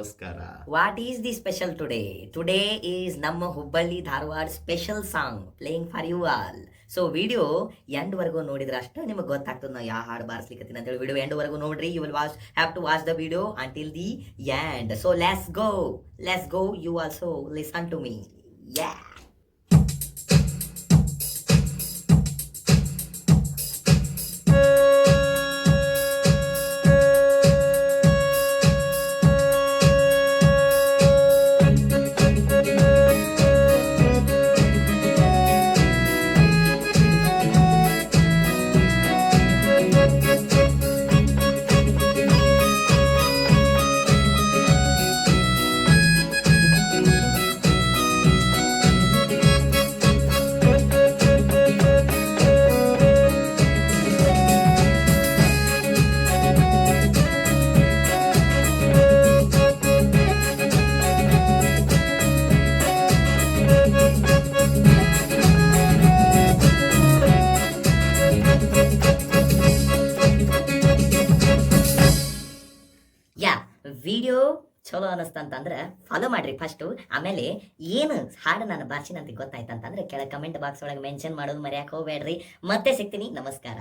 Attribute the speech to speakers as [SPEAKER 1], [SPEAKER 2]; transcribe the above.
[SPEAKER 1] ನಮಸ್ಕಾರ.
[SPEAKER 2] What is the special today? Today is ನಮ್ಮ Hubballi Dharwad special song playing for you all. So video end ವರೆಗೂ ನೋಡಿದ್ರೆ ಅಷ್ಟೇ ನಿಮಗೆ ಗೊತ್ತಾಗ್ತದೆ ನಾ ಯಾವ ಹಾಡು ಬಾರಿಸ್ಲಿಕ್ಕತ್ತೀನಿ ಅಂತೇಳಿ. ವಿಡಿಯೋ ಎಂಡ್ ವರೆಗೂ ನೋಡ್ರಿ. You will have to watch the video until the end. So let's go. You also listen to me. Yeah yeah video ಚಲೋ ಅನಿಸ್ತಂತಂದ್ರೆ ಫಾಲೋ ಮಾಡ್ರಿ ಫಸ್ಟು. ಆಮೇಲೆ ಏನು ಹಾಡು ನಾನು ಬಾರ್ಸಿನಂತ ಗೊತ್ತಾಯ್ತಂತಂದ್ರೆ ಕೆಳಗೆ ಕಮೆಂಟ್ ಬಾಕ್ಸ್ ಒಳಗೆ ಮೆನ್ಷನ್ ಮಾಡೋದು ಮರ್ಯಾಕೆ ಹೋಗ್ಬೇಡ್ರಿ. ಮತ್ತೆ ಸಿಗ್ತೀನಿ. ನಮಸ್ಕಾರ.